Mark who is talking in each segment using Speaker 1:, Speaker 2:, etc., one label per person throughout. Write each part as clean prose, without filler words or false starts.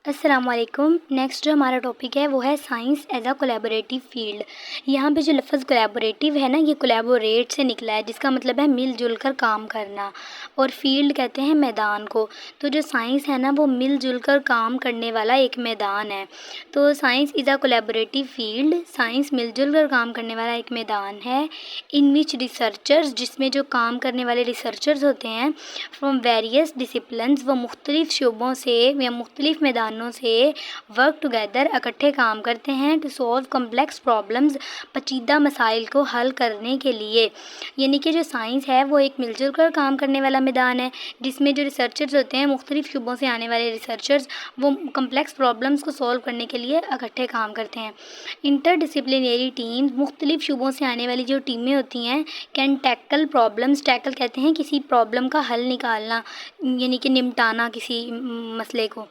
Speaker 1: السلام علیکم۔ نیکسٹ جو ہمارا ٹاپک ہے وہ ہے science as a collaborative field. یہاں پہ جو لفظ کولیبوریٹیو ہے نا، یہ کولیبوریٹ سے نکلا ہے، جس کا مطلب ہے مل جل کر کام کرنا، اور فیلڈ کہتے ہیں میدان کو۔ تو جو سائنس ہے نا، وہ مل جل کر کام کرنے والا ایک میدان ہے۔ تو science is a collaborative field, science مل جل کر کام کرنے والا ایک میدان ہے، ان وچ ریسرچرز، جس میں جو کام کرنے والے ریسرچرز ہوتے ہیں، فرام ویریس ڈسپلنز، وہ مختلف شعبوں سے یا مختلف میدانوں سے ورک ٹوگیدر، اکٹھے کام کرتے ہیں، ٹو سولو کمپلیکس پرابلمز، پیچیدہ مسائل کو حل کرنے کے لیے۔ یعنی کہ جو سائنس ہے وہ ایک مل جل کر کام کرنے والا میدان ہے، جس میں جو ریسرچرز ہوتے ہیں، مختلف شعبوں سے آنے والے ریسرچرز، وہ کمپلیکس پرابلمز کو سولو کرنے کے لیے اکٹھے کام کرتے ہیں۔ انٹر ڈسپلینری ٹیمز، مختلف شعبوں سے آنے والی جو ٹیمیں ہوتی ہیں، کین ٹیکل پرابلمز، ٹیکل کہتے ہیں کسی پرابلم کا حل نکالنا، یعنی کہ نمٹانا کسی مسئلے کو۔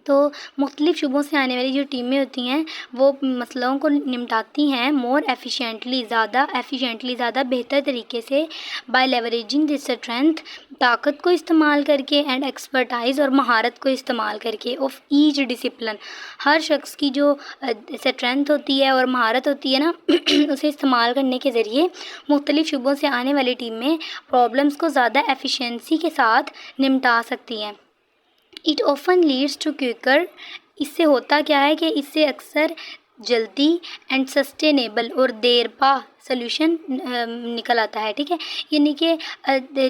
Speaker 1: تو مختلف شعبوں سے آنے والی جو ٹیمیں ہوتی ہیں، وہ مسئلوں کو نمٹاتی ہیں مور ایفیشینٹلی، زیادہ بہتر طریقے سے، بائی لیوریجنگ دی اسٹرینتھ، طاقت کو استعمال کر کے، اینڈ ایکسپرٹائز، اور مہارت کو استعمال کر کے، آف ایچ ڈسپلن، ہر شخص کی جو اسٹرینتھ ہوتی ہے اور مہارت ہوتی ہے نا، اسے استعمال کرنے کے ذریعے مختلف شعبوں سے آنے والی ٹیمیں پرابلمس کو زیادہ ایفیشینسی کے ساتھ نمٹا سکتی ہیں۔ It often leads to quicker, اس سے ہوتا کیا ہے کہ اس سے اکثر جلدی اینڈ سسٹینیبل اور دیر پا سلیوشن نکل آتا ہے، ٹھیک ہے۔ یعنی کہ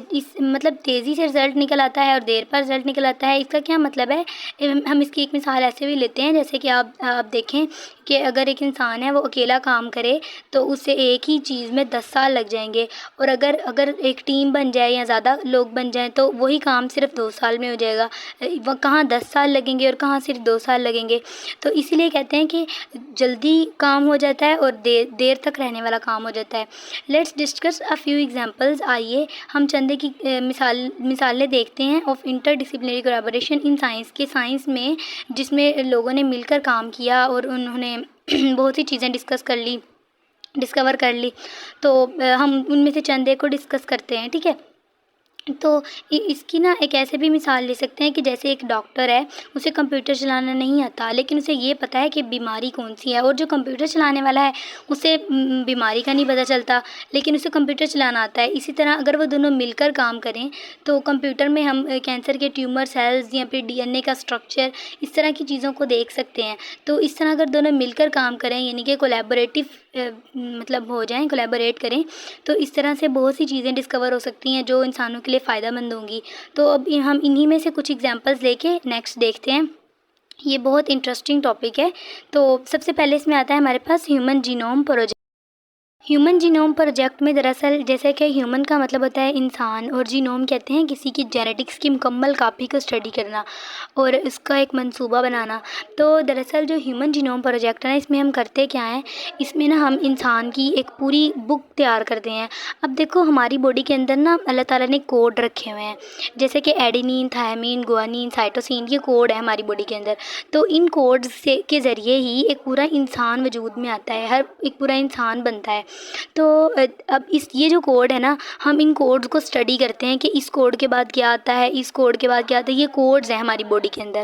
Speaker 1: اس مطلب تیزی سے رزلٹ نکل آتا ہے اور دیر پر رزلٹ نکل آتا ہے۔ اس کا کیا مطلب ہے؟ ہم اس کی ایک مثال ایسے بھی لیتے ہیں، جیسے کہ آپ دیکھیں کہ اگر ایک انسان ہے وہ اکیلا کام کرے تو اسے ایک ہی چیز میں 10 سال لگ جائیں گے، اور اگر ایک ٹیم بن جائے یا زیادہ لوگ بن جائیں تو وہی کام صرف 2 سال میں ہو جائے گا، وہ کہاں 10 سال لگیں گے اور کہاں صرف 2 سال لگیں گے۔ تو اسی لیے کہتے ہیں کہ جلدی کام ہو جاتا ہے اور دیر تک رہنے والا کام ہو جاتا ہے۔ Let's discuss a few examples, آئیے ہم چند کی مثالیں دیکھتے ہیں، of interdisciplinary collaboration in science, کے سائنس میں، جس میں لوگوں نے مل کر کام کیا اور انہوں نے بہت سی چیزیں ڈسکور کر لی۔ تو ہم ان میں سے چند ایک کو ڈسکس کرتے ہیں، ٹھیک ہے۔ تو اس کی نا ایک ایسے بھی مثال لے سکتے ہیں کہ جیسے ایک ڈاکٹر ہے، اسے کمپیوٹر چلانا نہیں آتا، لیکن اسے یہ پتہ ہے کہ بیماری کون سی ہے، اور جو کمپیوٹر چلانے والا ہے اسے بیماری کا نہیں پتہ چلتا، لیکن اسے کمپیوٹر چلانا آتا ہے۔ اسی طرح اگر وہ دونوں مل کر کام کریں تو کمپیوٹر میں ہم کینسر کے ٹیومر سیلز یا پھر ڈی این اے کا اسٹرکچر، اس طرح کی چیزوں کو دیکھ سکتے ہیں۔ تو اس طرح اگر دونوں مل کر کام کریں، یعنی کہ کولیبوریٹیو مطلب ہو جائیں، کولیبوریٹ کریں، تو اس طرح سے بہت سی چیزیں ڈسکور ہو سکتی ہیں جو انسانوں کے لیے فائدہ مند ہوں گی۔ تو اب ہم انہی میں سے کچھ ایگزامپلز لے کے نیکسٹ دیکھتے ہیں۔ یہ بہت انٹرسٹنگ ٹاپک ہے۔ تو سب سے پہلے اس میں آتا ہے ہمارے پاس human genome project. Human genome project میں دراصل جیسے کہ ہیومن کا مطلب ہوتا ہے انسان، اور جینوم کہتے ہیں کسی کی جینیٹکس کی مکمل کاپی کو اسٹڈی کرنا اور اس کا ایک منصوبہ بنانا۔ تو دراصل جو ہیومن جینوم پروجیکٹ ہے نا، اس میں ہم کرتے کیا ہیں، اس میں نا ہم انسان کی ایک پوری بک تیار کرتے ہیں۔ اب دیکھو ہماری باڈی کے اندر نا اللہ تعالیٰ نے کوڈ رکھے ہوئے ہیں، جیسے کہ ایڈینین، تھائمین، گوانین، سائٹوسین، یہ کوڈ ہے ہماری باڈی کے اندر۔ تو ان کوڈ کے ذریعے ہی ایک پورا انسان وجود میں آتا ہے، ایک پورا انسان بنتا ہے۔ تو اب یہ جو کوڈ ہے نا، ہم ان کوڈز کو اسٹڈی کرتے ہیں کہ اس کوڈ کے بعد کیا آتا ہے، اس کوڈ کے بعد کیا آتا ہے، یہ کوڈز ہیں ہماری باڈی کے اندر۔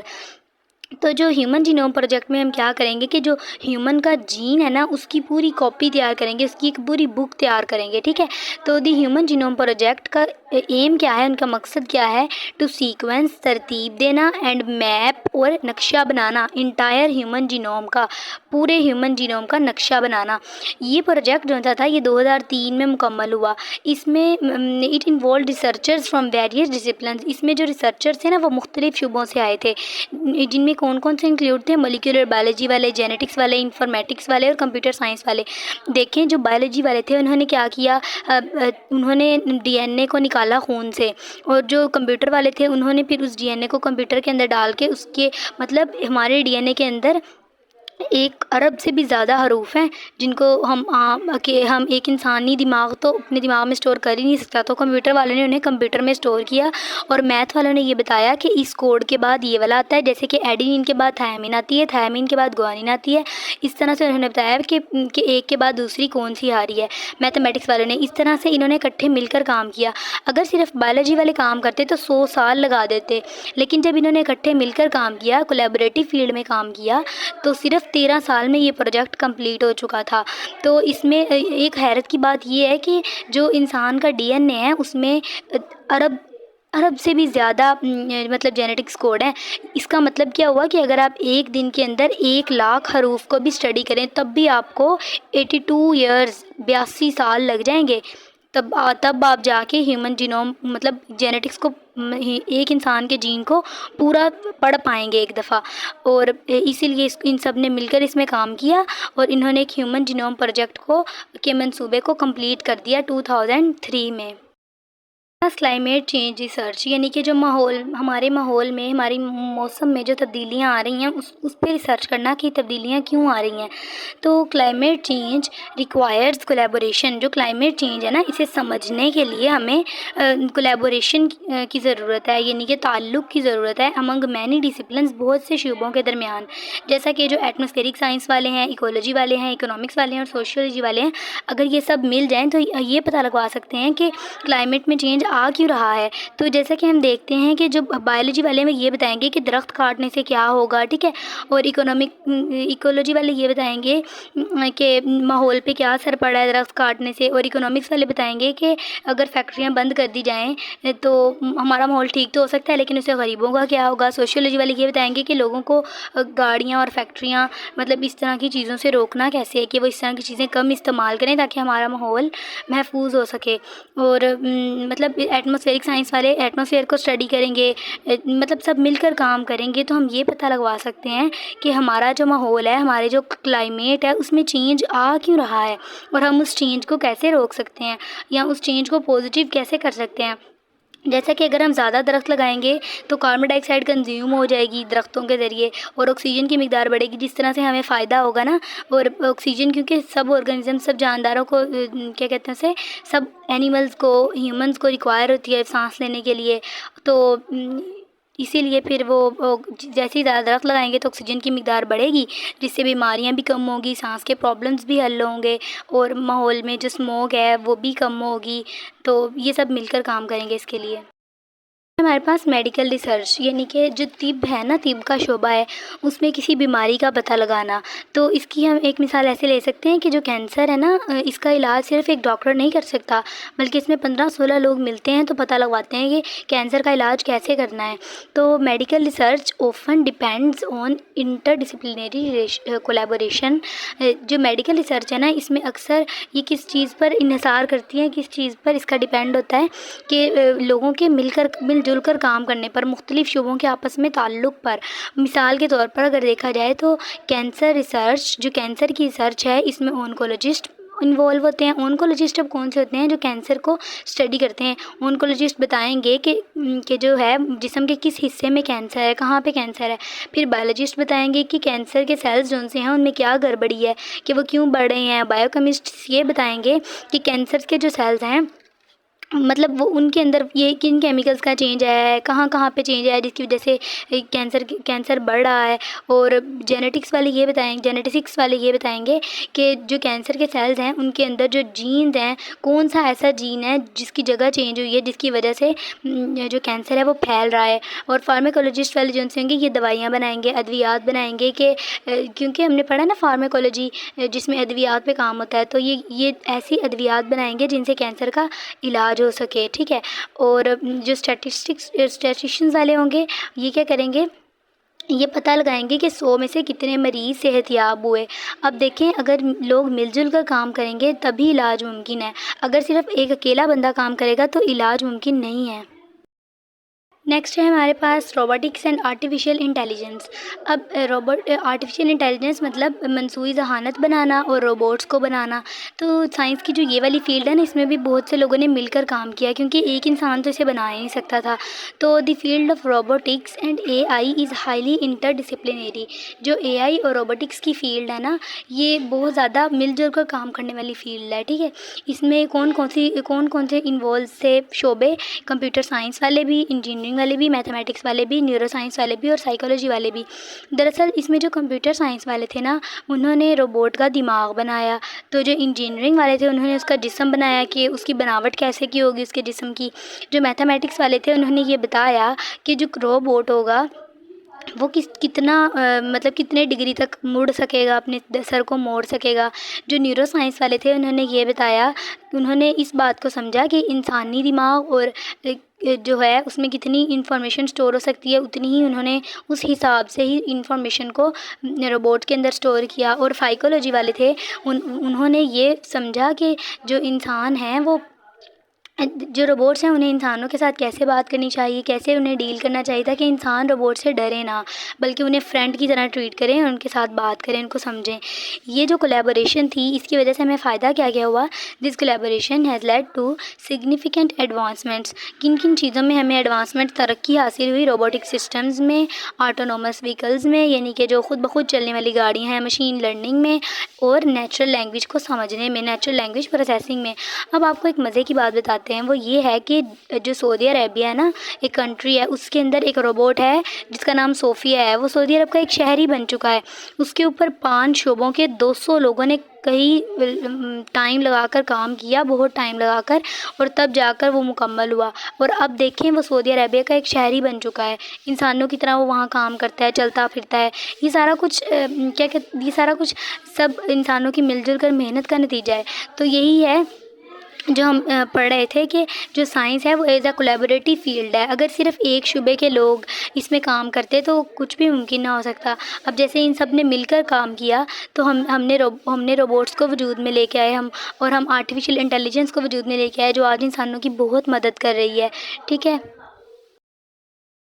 Speaker 1: تو جو ہیومن جینوم پروجیکٹ میں ہم کیا کریں گے کہ جو ہیومن کا جین ہے نا، اس کی پوری کاپی تیار کریں گے، اس کی ایک پوری بک تیار کریں گے، ٹھیک ہے۔ تو دی ہیومن جینوم پروجیکٹ کا ایم کیا ہے، ان کا مقصد کیا ہے، ٹو سیکوینس، ترتیب دینا، اینڈ میپ، اور نقشہ بنانا، انٹائر ہیومن جینوم کا، پورے ہیومن جینوم کا نقشہ بنانا۔ یہ پروجیکٹ جو تھا یہ 2003 میں مکمل ہوا۔ اس میں it involved researchers from various disciplines, اس میں جو ریسرچرز تھے نا وہ مختلف شعبوں سے آئے تھے، جن میں کون کون سے انکلوڈ تھے، مولیکولر بایولوجی والے، جینیٹکس والے، انفارمیٹکس والے، اور کمپیوٹر سائنس والے۔ دیکھیں جو بایولوجی والے تھے انہوں نے کیا کیا، انہوں نے ڈی این اے کو نکالا خون سے، اور جو کمپیوٹر والے تھے انہوں نے پھر اس ڈی این اے کو کمپیوٹر کے اندر ڈال کے اس کے مطلب ہمارے ڈی این اے کے اندر 1 ارب سے بھی زیادہ حروف ہیں جن کو ہم ایک انسانی دماغ تو اپنے دماغ میں اسٹور کر ہی نہیں سکتا، تو کمپیوٹر والوں نے انہیں کمپیوٹر میں اسٹور کیا، اور میتھ والوں نے یہ بتایا کہ اس کوڈ کے بعد یہ والا آتا ہے، جیسے کہ ایڈینین کے بعد تھیامین آتی ہے، تھیامین کے بعد گوانین آتی ہے، اس طرح سے انہوں نے بتایا کہ ایک کے بعد دوسری کون سی آ رہی ہے، میتھمیٹکس والوں نے اس طرح سے انہوں نے اکٹھے مل کر کام کیا۔ اگر صرف بایولوجی والے کام کرتے تو 100 سال لگا دیتے، لیکن جب انہوں نے اکٹھے مل کر کام کیا، کولیبریٹو فیلڈ میں کام کیا، تو صرف 13 سال میں یہ پروجیکٹ کمپلیٹ ہو چکا تھا۔ تو اس میں ایک حیرت کی بات یہ ہے کہ جو انسان کا ڈی این اے ہے اس میں ارب سے بھی زیادہ مطلب جینیٹکس کوڈ ہے۔ اس کا مطلب کیا ہوا کہ اگر آپ ایک دن کے اندر 1,00,000 حروف کو بھی اسٹڈی کریں تب بھی آپ کو 82 ایئرز 82 سال لگ جائیں گے، تب آپ جا کے ہیومن جینوم مطلب جینیٹکس کو ایک انسان کے جین کو پورا پڑھ پائیں گے ایک دفعہ۔ اور اسی لیے ان سب نے مل کر اس میں کام کیا، اور انہوں نے ایک ہیومن جینوم پروجیکٹ کے منصوبے کو کمپلیٹ کر دیا 2003 میں۔ کلائمیٹ چینج ریسرچ، یعنی کہ جو ہمارے ماحول میں، ہماری موسم میں جو تبدیلیاں آ رہی ہیں اس پہ ریسرچ کرنا کہ تبدیلیاں کیوں آ رہی ہیں۔ تو کلائمیٹ چینج ریکوائرز کولیبوریشن، جو کلائمیٹ چینج ہے نا اسے سمجھنے کے لیے ہمیں کولیبوریشن کی ضرورت ہے، یعنی کہ تعلق کی ضرورت ہے امنگ مینی ڈسپلنز، بہت سے شعبوں کے درمیان، جیسا کہ جو ایٹماسفیئرک سائنس والے ہیں، ایکولوجی والے ہیں، اکنامکس والے ہیں اور سوشیولوجی والے ہیں، اگر یہ سب مل جائیں تو یہ پتہ لگوا سکتے ہیں کہ کلائمیٹ میں چینج آ کیوں رہا ہے۔ تو جیسا کہ ہم دیکھتے ہیں کہ جو بایولوجی والے میں یہ بتائیں گے کہ درخت کاٹنے سے کیا ہوگا، ٹھیک ہے، اور ایکولوجی والے یہ بتائیں گے کہ ماحول پہ کیا اثر پڑا ہے درخت کاٹنے سے، اور اکنامکس والے بتائیں گے کہ اگر فیکٹریاں بند کر دی جائیں تو ہمارا ماحول ٹھیک تو ہو سکتا ہے لیکن اس سے غریبوں کا کیا ہوگا۔ سوشیولوجی والے یہ بتائیں گے کہ لوگوں کو گاڑیاں اور فیکٹریاں مطلب اس طرح کی چیزوں سے روکنا کیسے ہے، کہ وہ اس طرح کی چیزیں کم استعمال کریں تاکہ ہمارا ماحول محفوظ ہو سکے۔ اور مطلب ایٹماسفیئرک سائنس والے ایٹماسفیئر کو اسٹڈی کریں گے، مطلب سب مل کر کام کریں گے تو ہم یہ پتہ لگوا سکتے ہیں کہ ہمارا جو ماحول ہے، ہمارے جو کلائمیٹ ہے اس میں چینج آ کیوں رہا ہے، اور ہم اس چینج کو کیسے روک سکتے ہیں یا اس چینج کو پازیٹیو کیسے کر سکتے ہیں۔ جیسا کہ اگر ہم زیادہ درخت لگائیں گے تو کاربن ڈائی آکسائڈ کنزیوم ہو جائے گی درختوں کے ذریعے، اور آکسیجن کی مقدار بڑھے گی، جس طرح سے ہمیں فائدہ ہوگا نا۔ اور آکسیجن کیونکہ سب آرگنزم، سب جانداروں کو کیا کہتے ہیں اسے، سب اینیملز کو، ہیومنز کو ریکوائر ہوتی ہے سانس لینے کے لیے، تو اسی لیے پھر وہ جیسے ہی زیادہ درخت لگائیں گے تو آکسیجن کی مقدار بڑھے گی، جس سے بیماریاں بھی کم ہوں گی، سانس کے پرابلمس بھی حل ہوں گے، اور ماحول میں جو اسموگ ہے وہ بھی کم ہوگی۔ تو یہ سب مل کر کام کریں گے اس کے لیے۔ ہمارے پاس میڈیکل ریسرچ، یعنی کہ جو طب ہے نا، طب کا شعبہ ہے، اس میں کسی بیماری کا پتہ لگانا۔ تو اس کی ہم ایک مثال ایسے لے سکتے ہیں کہ جو کینسر ہے نا، اس کا علاج صرف ایک ڈاکٹر نہیں کر سکتا، بلکہ اس میں 15-16 لوگ ملتے ہیں تو پتہ لگواتے ہیں کہ کینسر کا علاج کیسے کرنا ہے۔ تو medical research often depends on interdisciplinary collaboration. جو میڈیکل ریسرچ ہے نا، اس میں اکثر یہ کس چیز پر انحصار کرتی ہے، کس چیز پر اس کا ڈیپینڈ ہوتا ہے کہ لوگوں کے مل جل کر کام کرنے پر، مختلف شعبوں کے آپس میں تعلق پر۔ مثال کے طور پر اگر دیکھا جائے تو کینسر ریسرچ، جو کینسر کی ریسرچ ہے، اس میں اونکولوجسٹ انوالو ہوتے ہیں۔ اونکولوجسٹ اب کون سے ہوتے ہیں؟ جو کینسر کو اسٹڈی کرتے ہیں۔ اونکولوجسٹ بتائیں گے کہ جو ہے جسم کے کس حصے میں کینسر ہے، کہاں پہ کینسر ہے۔ پھر بایولوجسٹ بتائیں گے کہ کینسر کے سیلز جو سے ہیں ان میں کیا گڑبڑی ہے، کہ وہ کیوں بڑھ رہے ہیں۔ بایو کیمسٹ یہ بتائیں گے کہ کینسر کے جو سیلز ہیں مطلب وہ ان کے اندر یہ کن کیمیکلز کا چینج آیا ہے، کہاں کہاں پہ چینج آیا ہے جس کی وجہ سے کینسر بڑھ رہا ہے۔ اور جینیٹکس والے یہ بتائیں گے کہ جو کینسر کے سیلز ہیں ان کے اندر جو جینز ہیں، کون سا ایسا جین ہے جس کی جگہ چینج ہوئی ہے جس کی وجہ سے جو کینسر ہے وہ پھیل رہا ہے۔ اور فارمیکولوجسٹ والے جو ہوں گے یہ دوائیاں بنائیں گے، ادویات بنائیں گے، کہ کیونکہ ہم نے پڑھا نا فارمیکولوجی جس میں ادویات پہ کام ہوتا ہے، تو یہ ایسی ادویات بنائیں گے جن سے کینسر کا علاج ہو سکے، ٹھیک ہے۔ اور جو اسٹیٹسٹیشنز والے ہوں گے یہ کیا کریں گے، یہ پتہ لگائیں گے کہ 100 میں سے کتنے مریض صحت یاب ہوئے۔ اب دیکھیں اگر لوگ مل جل کر کام کریں گے تبھی علاج ممکن ہے، اگر صرف ایک اکیلا بندہ کام کرے گا تو علاج ممکن نہیں ہے۔ نیکسٹ ہے ہمارے پاس روبوٹکس اینڈ آرٹیفیشیل انٹیلیجنس. اب آرٹیفیشیل انٹیلیجنس مطلب منصوعی ذہانت بنانا اور روبوٹس کو بنانا. تو سائنس کی جو یہ والی فیلڈ ہے نا، اس میں بھی بہت سے لوگوں نے مل کر کام کیا، کیونکہ ایک انسان تو اسے بنا ہی نہیں سکتا تھا. تو the field of robotics and AI is highly ہائیلی انٹر ڈسپلینری. جو اے آئی اور روبوٹکس کی فیلڈ ہے نا، یہ بہت زیادہ مل جل کر کام کرنے والی فیلڈ ہے. ٹھیک ہے، اس میں کون کون سے انوالو سے شعبے، کمپیوٹر سائنس والے بھی، انجینئرنگ والے بھی، میتھمیٹکس والے بھی، نیورو سائنس والے بھی اور سائیکالوجی والے بھی. دراصل اس میں جو کمپیوٹر سائنس والے تھے نا، انہوں نے روبوٹ کا دماغ بنایا. تو جو انجینئرنگ والے تھے انہوں نے اس کا جسم بنایا کہ اس کی بناوٹ کیسے کی ہوگی اس کے جسم کی. جو میتھمیٹکس والے تھے انہوں نے یہ بتایا کہ جو روبوٹ ہوگا وہ کتنا مطلب کتنے ڈگری تک مڑ سکے گا، اپنے سر کو موڑ سکے گا. جو نیورو سائنس والے تھے انہوں نے یہ بتایا، انہوں نے اس بات کو سمجھا کہ انسانی دماغ اور جو ہے اس میں کتنی انفارمیشن سٹور ہو سکتی ہے، اتنی ہی انہوں نے اس حساب سے ہی انفارمیشن کو روبوٹ کے اندر سٹور کیا. اور سائیکالوجی والے تھے انہوں نے یہ سمجھا کہ جو انسان ہیں وہ جو روبوٹس ہیں انہیں انسانوں کے ساتھ کیسے بات کرنی چاہیے، کیسے انہیں ڈیل کرنا چاہیے، تاکہ انسان روبوٹ سے ڈرے نہ، بلکہ انہیں فرینڈ کی طرح ٹریٹ کریں اور ان کے ساتھ بات کریں، ان کو سمجھیں. یہ جو کولیبوریشن تھی اس کی وجہ سے ہمیں فائدہ کیا کیا ہوا. This collaboration has lead to significant advancements. کن کن چیزوں میں ہمیں ایڈوانسمنٹ، ترقی حاصل ہوئی؟ روبوٹک سسٹمز میں، آٹونومس وہیکلز میں یعنی کہ جو خود بخود چلنے والی گاڑیاں ہیں، مشین لرننگ میں، اور نیچرل لینگویج کو سمجھنے میں، نیچرل لینگویج پروسیسنگ میں. اب آپ کو ایک مزے کی بات بتاتے ہیں، وہ یہ ہے کہ جو سعودی عربیہ ہے نا، ایک کنٹری ہے، اس کے اندر ایک روبوٹ ہے جس کا نام صوفیہ ہے. وہ سعودی عرب کا ایک شہر ہی بن چکا ہے. اس کے اوپر 5 شعبوں کے 200 لوگوں نے کئی ٹائم لگا کر کام کیا، بہت ٹائم لگا کر، اور تب جا کر وہ مکمل ہوا. اور اب دیکھیں وہ سعودی عربیہ کا ایک شہر ہی بن چکا ہے. انسانوں کی طرح وہ وہاں کام کرتا ہے، چلتا پھرتا ہے. یہ سارا کچھ یہ سارا کچھ سب انسانوں کی مل جل کر محنت کا نتیجہ ہے. تو یہی ہے جو ہم پڑھ رہے تھے کہ جو سائنس ہے وہ ایز اے کولیبوریٹیو فیلڈ ہے. اگر صرف ایک شعبے کے لوگ اس میں کام کرتے تو کچھ بھی ممکن نہ ہو سکتا. اب جیسے ان سب نے مل کر کام کیا تو ہم نے روبوٹس کو وجود میں لے کے آئے اور ہم آرٹیفیشیل انٹیلیجنس کو وجود میں لے کے آئے جو آج انسانوں کی بہت مدد کر رہی ہے. ٹھیک ہے،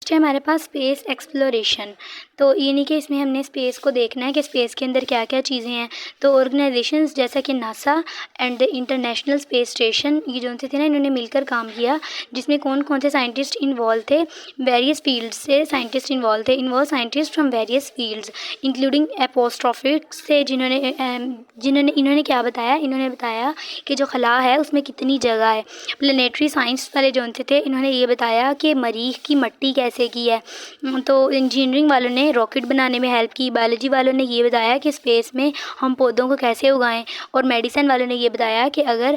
Speaker 1: ہمارے پاس اسپیس ایکسپلوریشن. تو یعنی کہ اس میں ہم نے اسپیس کو دیکھنا ہے کہ اسپیس کے اندر کیا کیا چیزیں ہیں. تو آرگنائزیشنز جیسا کہ NASA and the international space station, یہ جو سے تھے نا، انہوں نے مل کر کام کیا، جس میں کون کون سے سائنٹسٹ انوالو تھے. ویریس فیلڈ سے سائنٹسٹ انوالو تھے. Scientist from various fields including astrophysics سے، انہوں نے کیا بتایا؟ انہوں نے بتایا کہ جو خلا ہے اس میں کتنی جگہ ہے. پلانیٹری سائنس والے جو سے تھے انہوں نے یہ بتایا کہ مریخ کی مٹی کیسے کی ہے. تو انجینئرنگ والوں نے راکٹ بنانے میں ہیلپ کی. بایولوجی والوں نے یہ بتایا کہ اسپیس میں ہم پودوں کو کیسے اگائیں. اور میڈیسن والوں نے یہ بتایا کہ اگر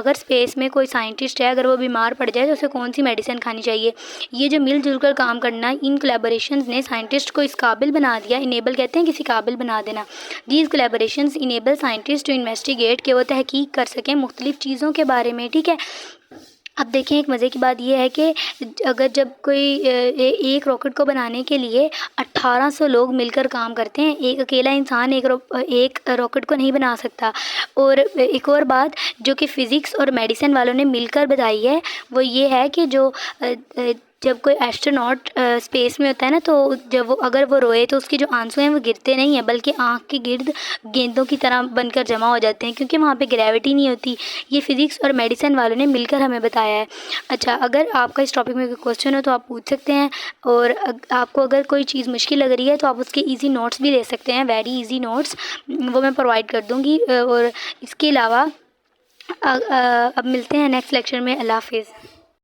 Speaker 1: اسپیس میں کوئی سائنٹسٹ ہے، اگر وہ بیمار پڑ جائے تو اسے کون سی میڈیسن کھانی چاہیے. یہ جو مل جل کر کام کرنا، ان کولیبوریشنز نے سائنٹسٹ کو اس قابل بنا دیا. انیبل کہتے ہیں کسی قابل بنا دینا. These collaborations enable scientist to investigate, کہ وہ تحقیق کر سکیں مختلف چیزوں کے بارے میں. ٹھیک ہے، اب دیکھیں ایک مزے کی بات یہ ہے کہ اگر جب کوئی ایک راکٹ کو بنانے کے لیے 1800 لوگ مل کر کام کرتے ہیں، ایک اکیلا انسان ایک راکٹ کو نہیں بنا سکتا. اور ایک اور بات جو کہ فزکس اور میڈیسن والوں نے مل کر بتائی ہے وہ یہ ہے کہ جب کوئی ایسٹروناٹ اسپیس میں ہوتا ہے نا، تو اگر وہ روئے تو اس کے جو آنسو ہیں وہ گرتے نہیں ہیں، بلکہ آنکھ کے گرد گیندوں کی طرح بن کر جمع ہو جاتے ہیں، کیونکہ وہاں پہ گریوٹی نہیں ہوتی. یہ فزکس اور میڈیسن والوں نے مل کر ہمیں بتایا ہے. اچھا، اگر آپ کا اس ٹاپک میں کوئی کویشچن ہو تو آپ پوچھ سکتے ہیں. اور آپ کو اگر کوئی چیز مشکل لگ رہی ہے تو آپ اس کے ایزی نوٹس بھی لے سکتے ہیں. ویری ایزی نوٹس وہ میں پرووائڈ کر دوں گی. اور اس کے علاوہ اب ملتے ہیں نیکسٹ لیکچر میں. اللہ حافظ.